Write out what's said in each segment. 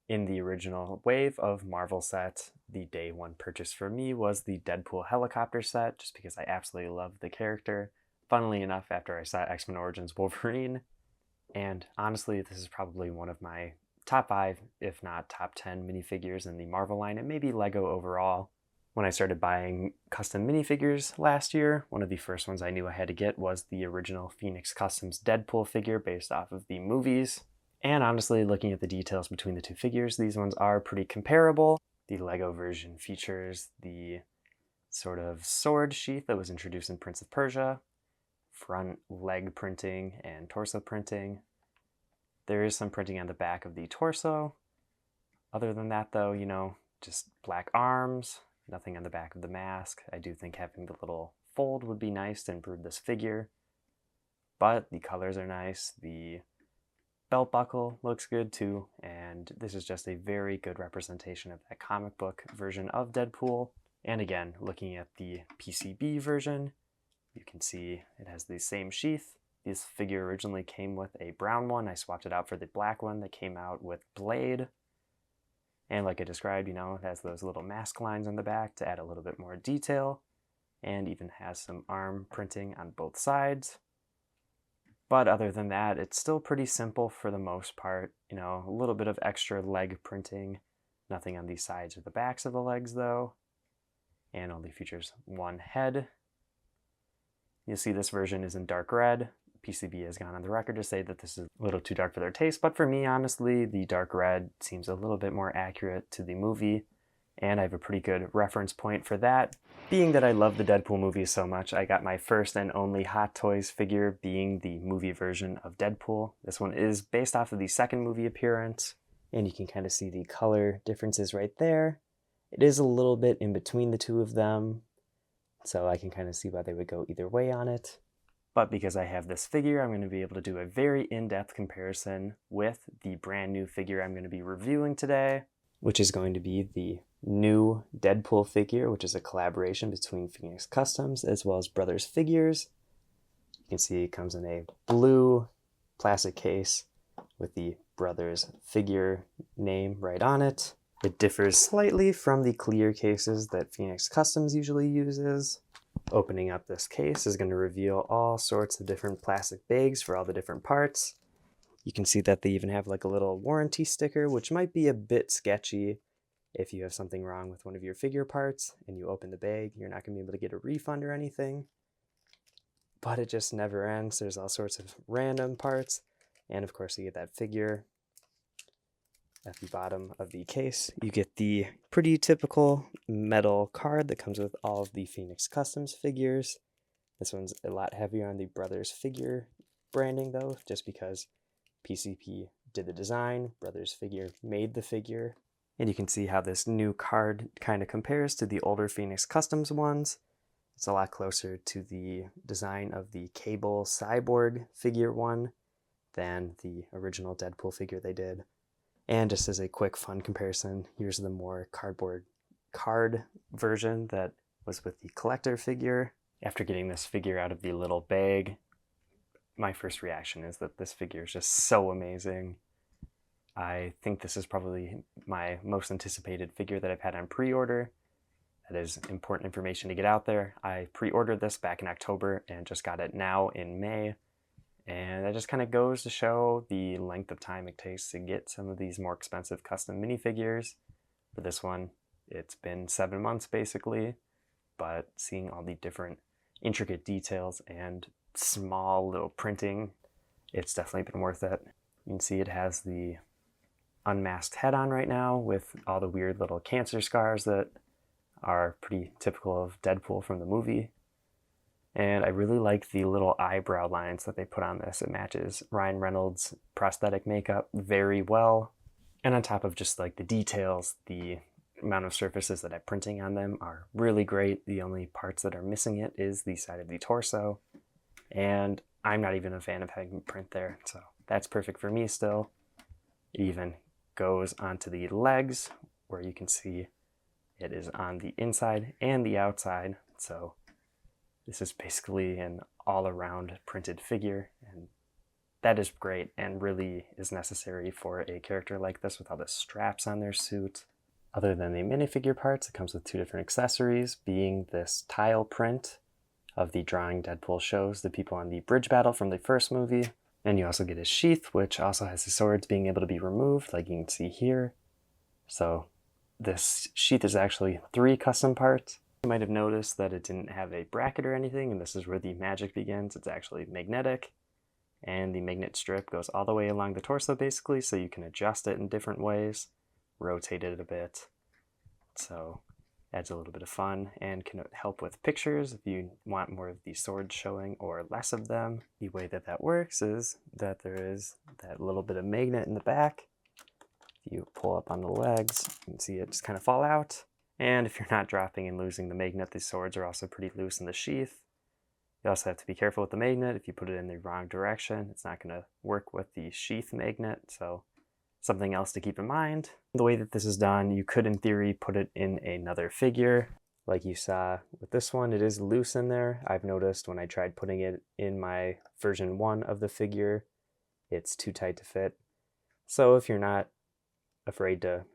In the original wave of Marvel sets, the day one purchase for me was the Deadpool helicopter set, just because I absolutely love the character. Funnily enough, after I saw X-Men Origins Wolverine, and honestly, this is probably one of my top 5, if not top 10 minifigures in the Marvel line, and maybe Lego overall. When I started buying custom minifigures last year, one of the first ones I knew I had to get was the original Phoenix Customs Deadpool figure based off of the movies. And honestly, looking at the details between the two figures, these ones are pretty comparable. The Lego version features the sort of sword sheath that was introduced in Prince of Persia, front leg printing and torso printing. There is some printing on the back of the torso. Other than that though, just black arms, nothing on the back of the mask. I do think having the little fold would be nice to improve this figure. But the colors are nice, the belt buckle looks good too, and this is just a very good representation of that comic book version of Deadpool. And again, looking at the PCB version, you can see it has the same sheath. This figure originally came with a brown one. I swapped it out for the black one that came out with Blade. And like I described, it has those little mask lines on the back to add a little bit more detail, and even has some arm printing on both sides. But other than that, it's still pretty simple for the most part. A little bit of extra leg printing, nothing on the sides or the backs of the legs though, and only features one head. You'll see this version is in dark red. PCB has gone on the record to say that this is a little too dark for their taste, but for me, honestly, the dark red seems a little bit more accurate to the movie, and I have a pretty good reference point for that. Being that I love the Deadpool movie so much, I got my first and only Hot Toys figure being the movie version of Deadpool. This one is based off of the second movie appearance, and you can kind of see the color differences right there. It is a little bit in between the two of them, so I can kind of see why they would go either way on it. But because I have this figure, I'm going to be able to do a very in-depth comparison with the brand new figure I'm going to be reviewing today, which is going to be the new Deadpool figure, which is a collaboration between Phoenix Customs as well as Brothers Figures. You can see it comes in a blue plastic case with the Brothers figure name right on it. It differs slightly from the clear cases that Phoenix Customs usually uses. Opening up this case is going to reveal all sorts of different plastic bags for all the different parts. You can see that they even have like a little warranty sticker, which might be a bit sketchy if you have something wrong with one of your figure parts and you open the bag. You're not going to be able to get a refund or anything. But it just never ends. There's all sorts of random parts. And of course you get that figure. At the bottom of the case, you get the pretty typical metal card that comes with all of the Phoenix Customs figures. This one's a lot heavier on the Brothers Figure branding though, just because PCP did the design, Brothers Figure made the figure. And you can see how this new card kind of compares to the older Phoenix Customs ones. It's a lot closer to the design of the Cable Cyborg figure one than the original Deadpool figure they did. And just as a quick fun comparison, here's the more cardboard card version that was with the collector figure. After getting this figure out of the little bag, my first reaction is that this figure is just so amazing. I think this is probably my most anticipated figure that I've had on pre-order. That is important information to get out there. I pre-ordered this back in October and just got it now in May. And that just kind of goes to show the length of time it takes to get some of these more expensive custom minifigures. For this one, it's been 7 months basically, but seeing all the different intricate details and small little printing, it's definitely been worth it. You can see it has the unmasked head on right now with all the weird little cancer scars that are pretty typical of Deadpool from the movie. And I really like the little eyebrow lines that they put on this. It matches Ryan Reynolds' prosthetic makeup very well. And on top of just like the details, the amount of surfaces that I'm printing on them are really great. The only parts that are missing it is the side of the torso. And I'm not even a fan of having print there, so that's perfect for me still. It even goes onto the legs, where you can see it is on the inside and the outside. So this is basically an all-around printed figure, and that is great and really is necessary for a character like this with all the straps on their suit. Other than the minifigure parts, it comes with 2 different accessories, being this tile print of the drawing Deadpool shows the people on the bridge battle from the first movie. And you also get his sheath, which also has the swords being able to be removed, like you can see here. So this sheath is actually 3 custom parts. You might have noticed that it didn't have a bracket or anything, and this is where the magic begins. It's actually magnetic, and the magnet strip goes all the way along the torso basically, so you can adjust it in different ways, rotate it a bit. So adds a little bit of fun and can help with pictures if you want more of the swords showing or less of them. The way that that works is that there is that little bit of magnet in the back. If you pull up on the legs, you can see it just kind of fall out. And if you're not dropping and losing the magnet, the swords are also pretty loose in the sheath. You also have to be careful with the magnet. If you put it in the wrong direction, it's not going to work with the sheath magnet. So something else to keep in mind. The way that this is done, you could in theory put it in another figure. Like you saw with this one, it is loose in there. I've noticed when I tried putting it in my version 1 of the figure, it's too tight to fit. So if you're not afraid to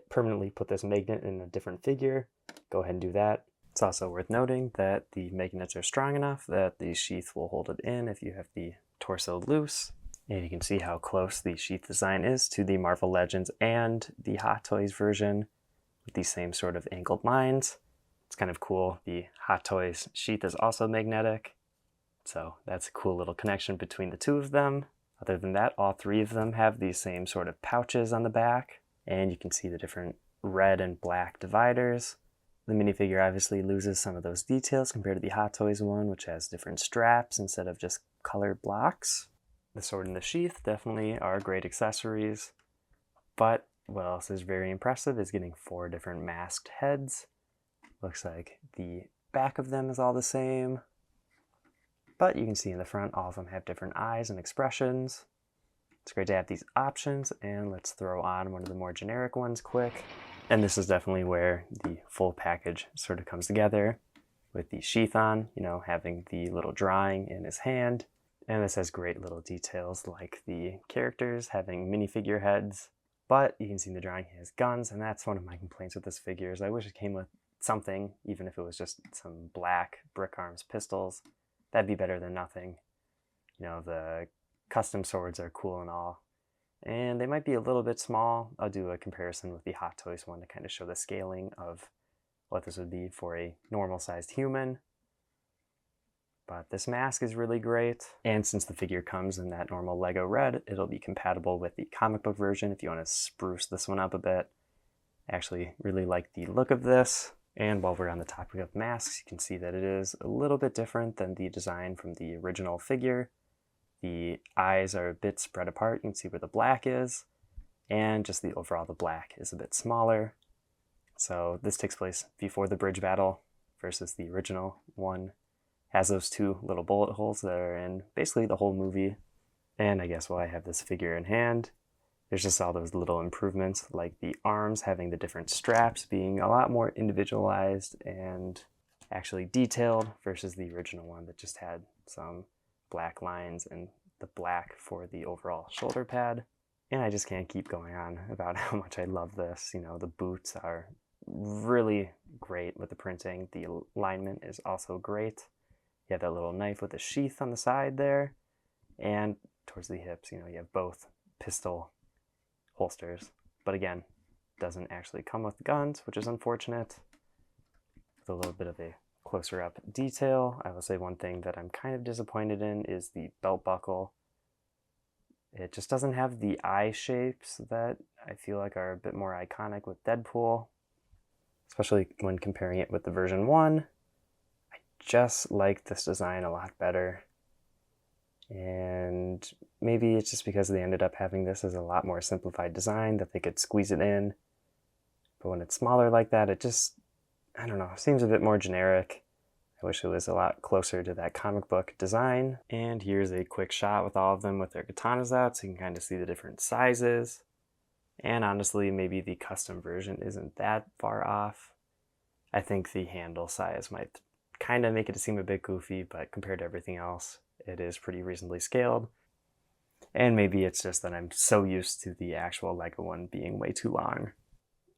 permanently put this magnet in a different figure, go ahead and do that. It's also worth noting that the magnets are strong enough that the sheath will hold it in if you have the torso loose. And you can see how close the sheath design is to the Marvel Legends and the Hot Toys version with these same sort of angled lines. It's kind of cool. The Hot Toys sheath is also magnetic, so that's a cool little connection between the 2 of them. Other than that, all 3 of them have these same sort of pouches on the back, and you can see the different red and black dividers. The minifigure obviously loses some of those details compared to the Hot Toys one, which has different straps instead of just colored blocks. The sword and the sheath definitely are great accessories, but what else is very impressive is getting 4 different masked heads. Looks like the back of them is all the same, but you can see in the front all of them have different eyes and expressions. It's great to have these options, and let's throw on one of the more generic ones quick. And this is definitely where the full package sort of comes together with the sheath on, you know, having the little drawing in his hand. And this has great little details like the characters having minifigure heads, but you can see in the drawing he has guns, and that's one of my complaints with this figure is I wish it came with something, even if it was just some black brick arms pistols. That'd be better than nothing. You know, the custom swords are cool and all, and they might be a little bit small. I'll do a comparison with the Hot Toys one to kind of show the scaling of what this would be for a normal sized human. But this mask is really great, and since the figure comes in that normal Lego red, it'll be compatible with the comic book version if you want to spruce this one up a bit. I actually really like the look of this, and while we're on the topic of masks, you can see that it is a little bit different than the design from the original figure. The eyes are a bit spread apart, you can see where the black is, and just the overall the black is a bit smaller. So this takes place before the bridge battle versus the original one. Has those 2 little bullet holes that are in basically the whole movie. And I guess while I have this figure in hand, there's just all those little improvements, like the arms having the different straps being a lot more individualized and actually detailed versus the original one that just had some black lines and the black for the overall shoulder pad. And I just can't keep going on about how much I love this. You know, the boots are really great with the printing. The alignment is also great. You have that little knife with a sheath on the side there, and towards the hips, you know, you have both pistol holsters. But again, doesn't actually come with guns, which is unfortunate. With a little bit of a closer up detail, I will say one thing that I'm kind of disappointed in is the belt buckle. It just doesn't have the eye shapes that I feel like are a bit more iconic with Deadpool, especially when comparing it with the version 1. Just like this design a lot better, and maybe it's just because they ended up having this as a lot more simplified design that they could squeeze it in, but when it's smaller like that, it just, I don't know, seems a bit more generic. I wish it was a lot closer to that comic book design. And here's a quick shot with all of them with their katanas out, so you can kind of see the different sizes. And honestly, maybe the custom version isn't that far off. I think the handle size might kind of make it seem a bit goofy, but compared to everything else, it is pretty reasonably scaled. And maybe it's just that I'm so used to the actual Lego one being way too long.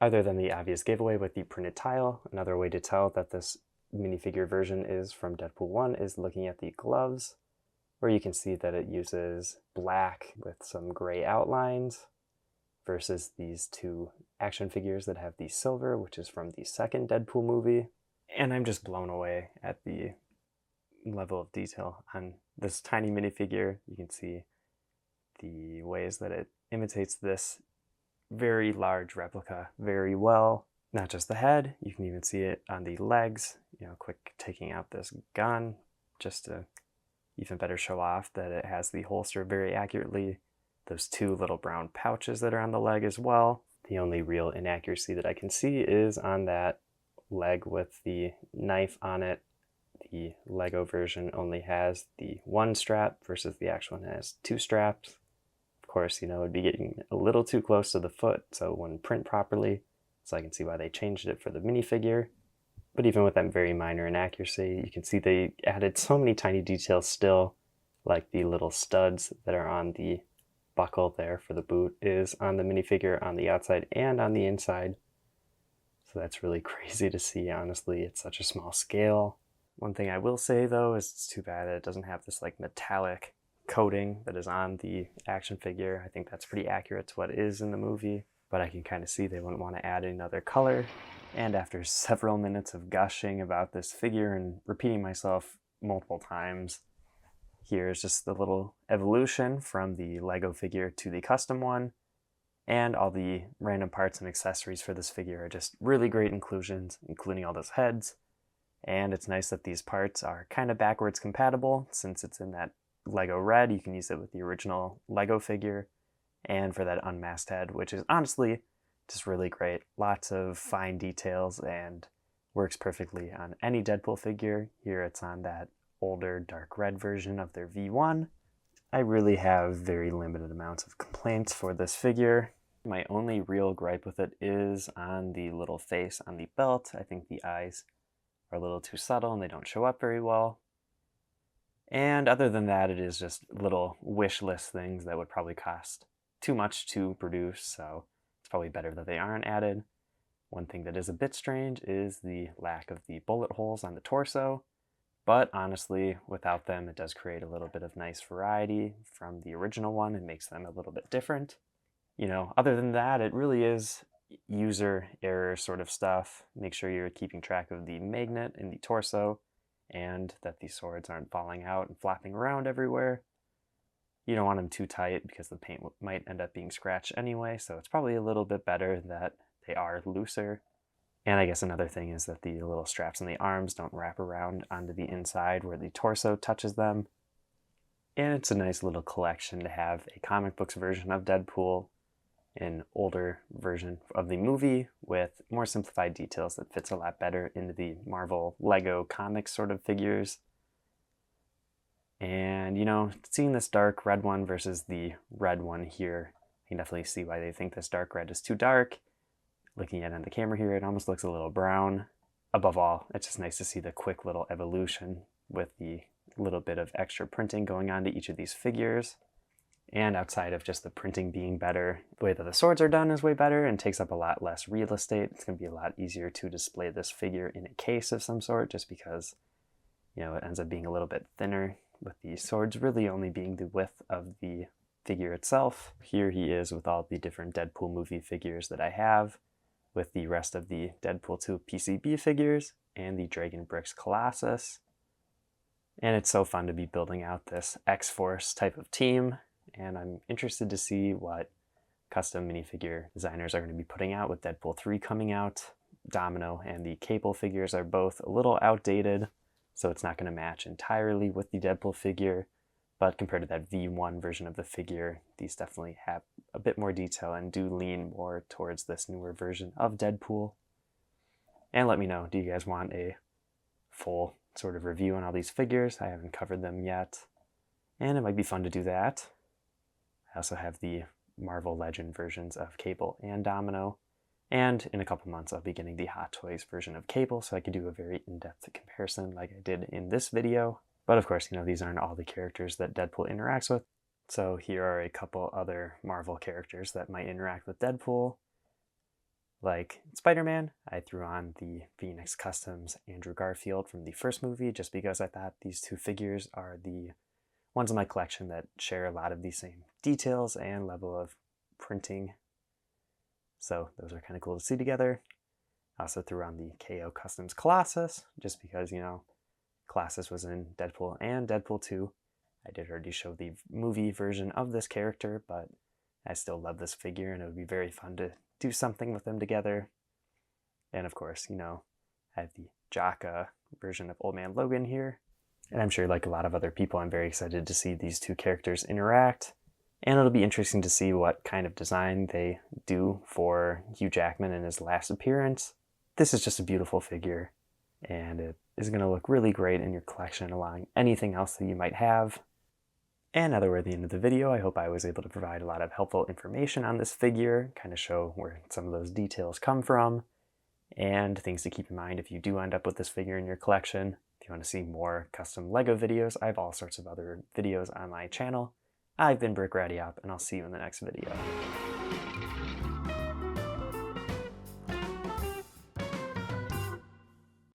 Other than the obvious giveaway with the printed tile, another way to tell that this minifigure version is from Deadpool 1 is looking at the gloves, where you can see that it uses black with some gray outlines versus these two action figures that have the silver, which is from the second Deadpool movie. And I'm just blown away at the level of detail on this tiny minifigure. You can see the ways that it imitates this very large replica very well. Not just the head, you can even see it on the legs. Quick taking out this gun just to even better show off that it has the holster very accurately. Those two little brown pouches that are on the leg as well. The only real inaccuracy that I can see is on that leg with the knife on it. The Lego version only has the one strap versus the actual one has two straps. Of course, it would be getting a little too close to the foot, so it wouldn't print properly. So I can see why they changed it for the minifigure. But even with that very minor inaccuracy, you can see they added so many tiny details still, like the little studs that are on the buckle there for the boot is on the minifigure on the outside and on the inside. So that's really crazy to see, honestly. It's such a small scale. One thing I will say though is it's too bad that it doesn't have this like metallic coating that is on the action figure. I think that's pretty accurate to what is in the movie, but I can kind of see they wouldn't want to add another color. And after several minutes of gushing about this figure and repeating myself multiple times, here's just the little evolution from the Lego figure to the custom one. And all the random parts and accessories for this figure are just really great inclusions, including all those heads. And it's nice that these parts are kind of backwards compatible. Since it's in that Lego red, you can use it with the original Lego figure. And for that unmasked head, which is honestly just really great. Lots of fine details and works perfectly on any Deadpool figure. Here it's on that older dark red version of their V1. I really have very limited amounts of complaints for this figure. My only real gripe with it is on the little face on the belt. I think the eyes are a little too subtle and they don't show up very well. And other than that, it is just little wish list things that would probably cost too much to produce, so it's probably better that they aren't added. One thing that is a bit strange is the lack of the bullet holes on the torso, but honestly, without them, it does create a little bit of nice variety from the original one. It makes them a little bit different. Other than that, it really is user error sort of stuff. Make sure you're keeping track of the magnet in the torso and that the swords aren't falling out and flapping around everywhere. You don't want them too tight because the paint might end up being scratched anyway, so it's probably a little bit better that they are looser. And I guess another thing is that the little straps on the arms don't wrap around onto the inside where the torso touches them. And it's a nice little collection to have a comic books version of Deadpool, an older version of the movie with more simplified details that fits a lot better into the Marvel Lego comics sort of figures. And, seeing this dark red one versus the red one here, you can definitely see why they think this dark red is too dark. Looking at it on the camera here, it almost looks a little brown. Above all, it's just nice to see the quick little evolution with the little bit of extra printing going on to each of these figures. And outside of just the printing being better, the way that the swords are done is way better and takes up a lot less real estate. It's going to be a lot easier to display this figure in a case of some sort just because, it ends up being a little bit thinner, with the swords really only being the width of the figure itself. Here he is with all the different Deadpool movie figures that I have, with the rest of the Deadpool 2 PCB figures and the Dragon Bricks Colossus. And it's so fun to be building out this X-Force type of team, and I'm interested to see what custom minifigure designers are going to be putting out with Deadpool 3 coming out. Domino and the Cable figures are both a little outdated, so it's not going to match entirely with the Deadpool figure, but compared to that V1 version of the figure, these definitely have a bit more detail and do lean more towards this newer version of Deadpool. And let me know, do you guys want a full sort of review on all these figures? I haven't covered them yet, and it might be fun to do that. I also have the Marvel Legend versions of Cable and Domino, and in a couple months I'll be getting the Hot Toys version of Cable, so I could do a very in-depth comparison like I did in this video. But of course, these aren't all the characters that Deadpool interacts with. So here are a couple other Marvel characters that might interact with Deadpool. Like Spider-Man, I threw on the Phoenix Customs Andrew Garfield from the first movie just because I thought these two figures are the ones in my collection that share a lot of the same details and level of printing. So those are kind of cool to see together. I also threw on the KO Customs Colossus just because, you know, Colossus was in Deadpool and Deadpool 2. I did already show the movie version of this character, but I still love this figure and it would be very fun to do something with them together. And of course, you know, I have the Jaka version of Old Man Logan here. And I'm sure, like a lot of other people, I'm very excited to see these two characters interact. And it'll be interesting to see what kind of design they do for Hugh Jackman in his last appearance. This is just a beautiful figure, and it is going to look really great in your collection, allowing anything else that you might have. And now that we're at the end of the video, I hope I was able to provide a lot of helpful information on this figure, kind of show where some of those details come from, and things to keep in mind if you do end up with this figure in your collection. If you want to see more custom Lego videos, I have all sorts of other videos on my channel. I've been Brick Ratty Up, and I'll see you in the next video.